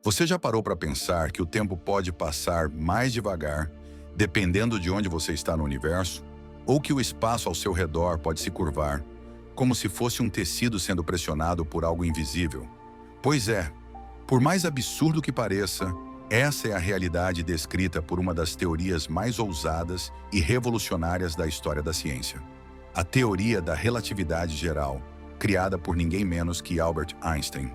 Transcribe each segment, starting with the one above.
Você já parou para pensar que o tempo pode passar mais devagar, dependendo de onde você está no universo? Ou que o espaço ao seu redor pode se curvar, como se fosse um tecido sendo pressionado por algo invisível? Pois é, por mais absurdo que pareça, essa é a realidade descrita por uma das teorias mais ousadas e revolucionárias da história da ciência. A teoria da relatividade geral, criada por ninguém menos que Albert Einstein.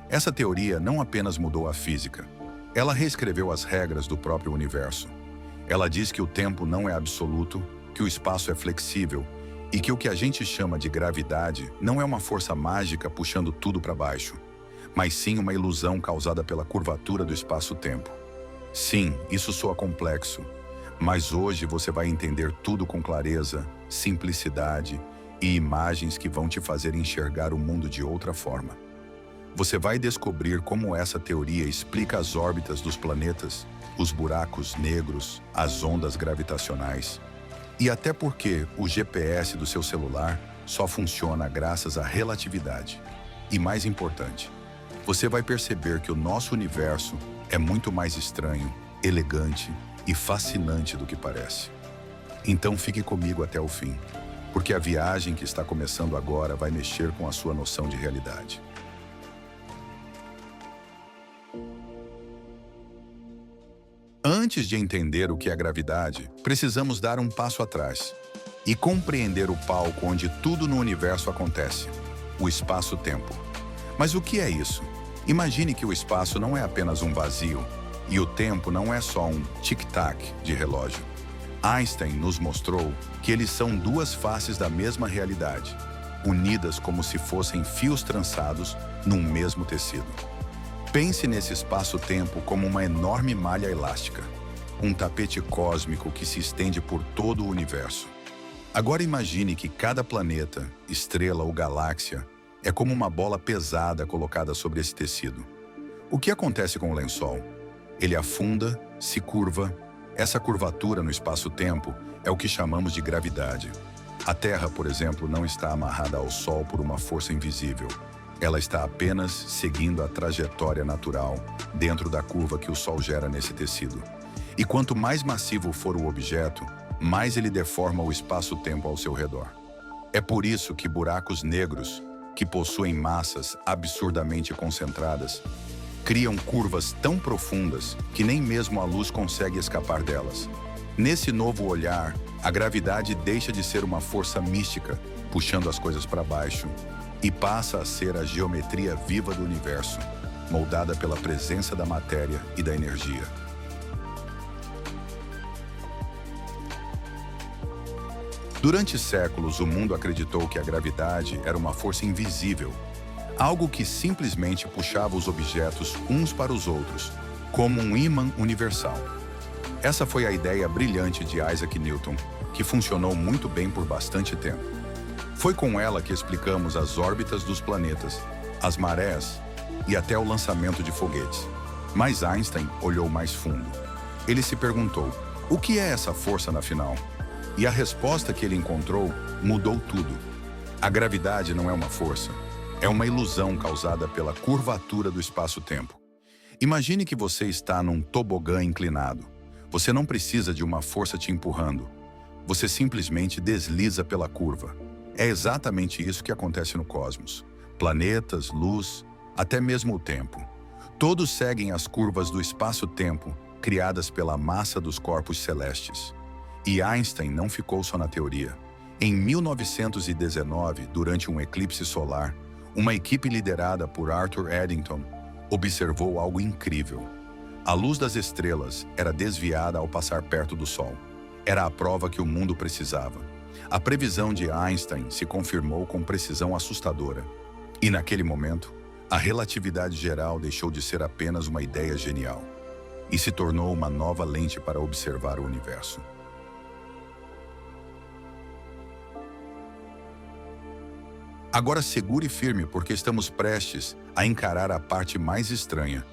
Essa teoria não apenas mudou a física, ela reescreveu as regras do próprio universo. Ela diz que o tempo não é absoluto, que o espaço é flexível e que o que a gente chama de gravidade não é uma força mágica puxando tudo para baixo, mas sim uma ilusão causada pela curvatura do espaço-tempo. Sim, isso soa complexo, mas hoje você vai entender tudo com clareza, simplicidade e imagens que vão te fazer enxergar o mundo de outra forma. Você vai descobrir como essa teoria explica as órbitas dos planetas, os buracos negros, as ondas gravitacionais e até porque o GPS do seu celular só funciona graças à relatividade. E mais importante, você vai perceber que o nosso universo é muito mais estranho, elegante e fascinante do que parece. Então fique comigo até o fim, porque a viagem que está começando agora vai mexer com a sua noção de realidade. Antes de entender o que é gravidade, precisamos dar um passo atrás e compreender o palco onde tudo no universo acontece, o espaço-tempo. Mas o que é isso? Imagine que o espaço não é apenas um vazio e o tempo não é só um tic-tac de relógio. Einstein nos mostrou que eles são duas faces da mesma realidade, unidas como se fossem fios trançados num mesmo tecido. Pense nesse espaço-tempo como uma enorme malha elástica, um tapete cósmico que se estende por todo o universo. Agora imagine que cada planeta, estrela ou galáxia é como uma bola pesada colocada sobre esse tecido. O que acontece com o lençol? Ele afunda, se curva. Essa curvatura no espaço-tempo é o que chamamos de gravidade. A Terra, por exemplo, não está amarrada ao Sol por uma força invisível. Ela está apenas seguindo a trajetória natural dentro da curva que o Sol gera nesse tecido. E quanto mais massivo for o objeto, mais ele deforma o espaço-tempo ao seu redor. É por isso que buracos negros, que possuem massas absurdamente concentradas, criam curvas tão profundas que nem mesmo a luz consegue escapar delas. Nesse novo olhar, a gravidade deixa de ser uma força mística, puxando as coisas para baixo, e passa a ser a geometria viva do universo, moldada pela presença da matéria e da energia. Durante séculos, o mundo acreditou que a gravidade era uma força invisível, algo que simplesmente puxava os objetos uns para os outros, como um ímã universal. Essa foi a ideia brilhante de Isaac Newton, que funcionou muito bem por bastante tempo. Foi com ela que explicamos as órbitas dos planetas, as marés e até o lançamento de foguetes. Mas Einstein olhou mais fundo. Ele se perguntou, o que é essa força na final? E a resposta que ele encontrou mudou tudo. A gravidade não é uma força, é uma ilusão causada pela curvatura do espaço-tempo. Imagine que você está num tobogã inclinado. Você não precisa de uma força te empurrando. Você simplesmente desliza pela curva. É exatamente isso que acontece no cosmos. Planetas, luz, até mesmo o tempo. Todos seguem as curvas do espaço-tempo criadas pela massa dos corpos celestes. E Einstein não ficou só na teoria. Em 1919, durante um eclipse solar, uma equipe liderada por Arthur Eddington observou algo incrível. A luz das estrelas era desviada ao passar perto do Sol. Era a prova que o mundo precisava. A previsão de Einstein se confirmou com precisão assustadora. E naquele momento, a relatividade geral deixou de ser apenas uma ideia genial e se tornou uma nova lente para observar o universo. Agora segure firme porque estamos prestes a encarar a parte mais estranha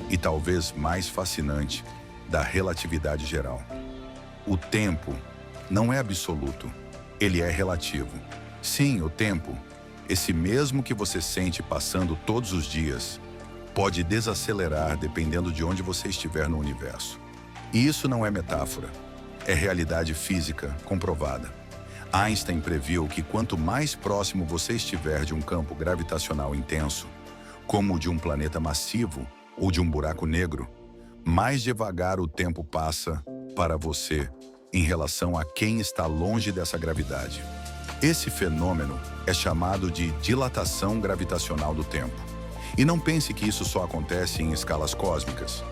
e talvez mais fascinante da relatividade geral. O tempo não é absoluto. Ele é relativo. Sim, o tempo, esse mesmo que você sente passando todos os dias, pode desacelerar dependendo de onde você estiver no universo. E isso não é metáfora, é realidade física comprovada. Einstein previu que quanto mais próximo você estiver de um campo gravitacional intenso, como o de um planeta massivo ou de um buraco negro, mais devagar o tempo passa para você em relação a quem está longe dessa gravidade. Esse fenômeno é chamado de dilatação gravitacional do tempo. E não pense que isso só acontece em escalas cósmicas.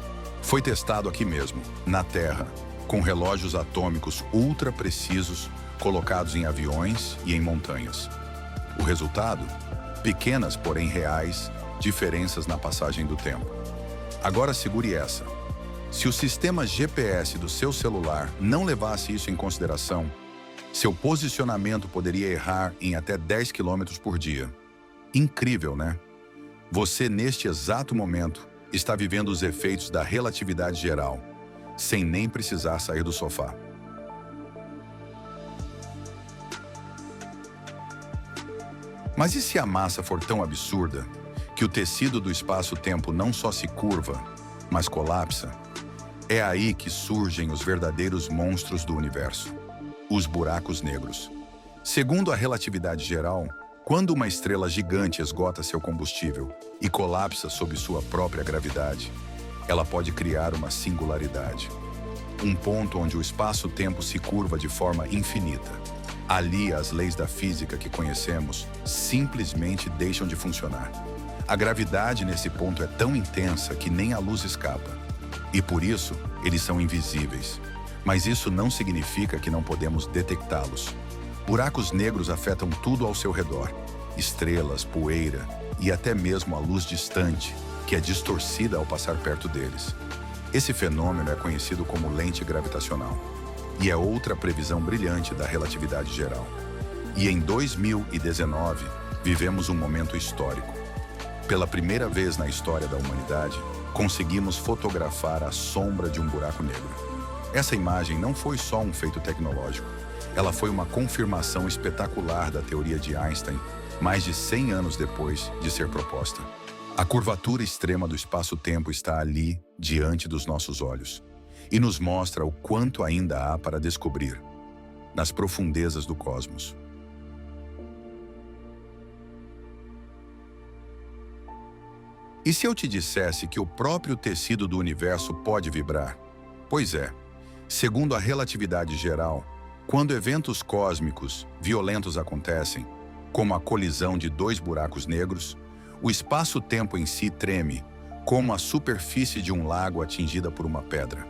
Foi testado aqui mesmo, na Terra, com relógios atômicos ultra precisos colocados em aviões e em montanhas. O resultado? Pequenas, porém reais, diferenças na passagem do tempo. Agora segure essa. Se o sistema GPS do seu celular não levasse isso em consideração, seu posicionamento poderia errar em até 10 km por dia. Incrível, né? Você, neste exato momento, está vivendo os efeitos da relatividade geral, sem nem precisar sair do sofá. Mas e se a massa for tão absurda que o tecido do espaço-tempo não só se curva, mas colapsa? É aí que surgem os verdadeiros monstros do universo, os buracos negros. Segundo a relatividade geral, quando uma estrela gigante esgota seu combustível e colapsa sob sua própria gravidade, ela pode criar uma singularidade. Um ponto onde o espaço-tempo se curva de forma infinita. Ali, as leis da física que conhecemos simplesmente deixam de funcionar. A gravidade nesse ponto é tão intensa que nem a luz escapa. E por isso, eles são invisíveis. Mas isso não significa que não podemos detectá-los. Buracos negros afetam tudo ao seu redor. Estrelas, poeira e até mesmo a luz distante, que é distorcida ao passar perto deles. Esse fenômeno é conhecido como lente gravitacional. E é outra previsão brilhante da relatividade geral. E em 2019, vivemos um momento histórico. Pela primeira vez na história da humanidade, conseguimos fotografar a sombra de um buraco negro. Essa imagem não foi só um feito tecnológico. Ela foi uma confirmação espetacular da teoria de Einstein, mais de 100 anos depois de ser proposta. A curvatura extrema do espaço-tempo está ali, diante dos nossos olhos, e nos mostra o quanto ainda há para descobrir nas profundezas do cosmos. E se eu te dissesse que o próprio tecido do universo pode vibrar? Pois é, segundo a relatividade geral, quando eventos cósmicos violentos acontecem, como a colisão de dois buracos negros, o espaço-tempo em si treme, como a superfície de um lago atingida por uma pedra.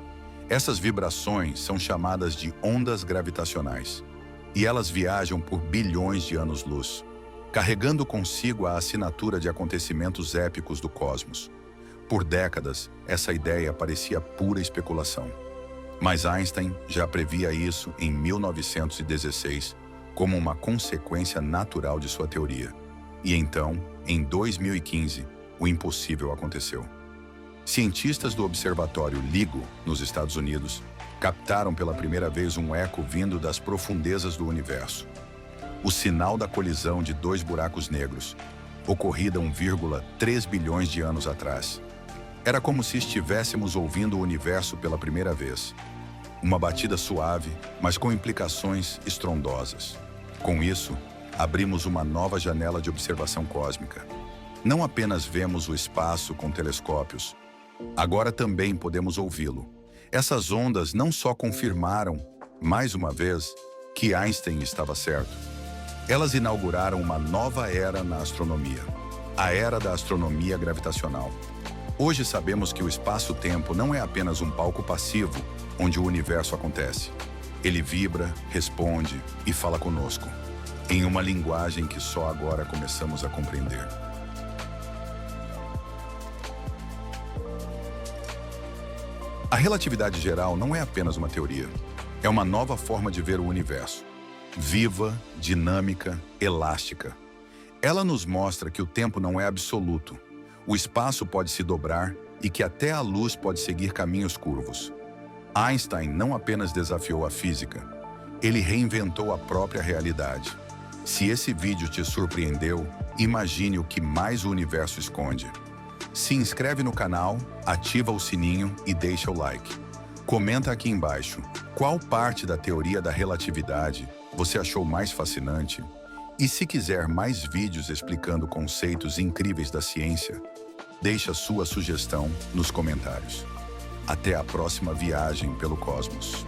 Essas vibrações são chamadas de ondas gravitacionais, e elas viajam por bilhões de anos-luz, carregando consigo a assinatura de acontecimentos épicos do cosmos. Por décadas, essa ideia parecia pura especulação. Mas Einstein já previa isso em 1916 como uma consequência natural de sua teoria. E então, em 2015, o impossível aconteceu. Cientistas do Observatório LIGO, nos Estados Unidos, captaram pela primeira vez um eco vindo das profundezas do universo. O sinal da colisão de dois buracos negros, ocorrida 1,3 bilhões de anos atrás. Era como se estivéssemos ouvindo o universo pela primeira vez. Uma batida suave, mas com implicações estrondosas. Com isso, abrimos uma nova janela de observação cósmica. Não apenas vemos o espaço com telescópios, agora também podemos ouvi-lo. Essas ondas não só confirmaram, mais uma vez, que Einstein estava certo. Elas inauguraram uma nova era na astronomia, a era da astronomia gravitacional. Hoje sabemos que o espaço-tempo não é apenas um palco passivo onde o universo acontece. Ele vibra, responde e fala conosco, em uma linguagem que só agora começamos a compreender. A relatividade geral não é apenas uma teoria. É uma nova forma de ver o universo. Viva, dinâmica, elástica. Ela nos mostra que o tempo não é absoluto. O espaço pode se dobrar e que até a luz pode seguir caminhos curvos. Einstein não apenas desafiou a física, ele reinventou a própria realidade. Se esse vídeo te surpreendeu, imagine o que mais o universo esconde. Se inscreve no canal, ativa o sininho e deixa o like. Comenta aqui embaixo qual parte da teoria da relatividade você achou mais fascinante. E se quiser mais vídeos explicando conceitos incríveis da ciência, deixa sua sugestão nos comentários. Até a próxima viagem pelo cosmos.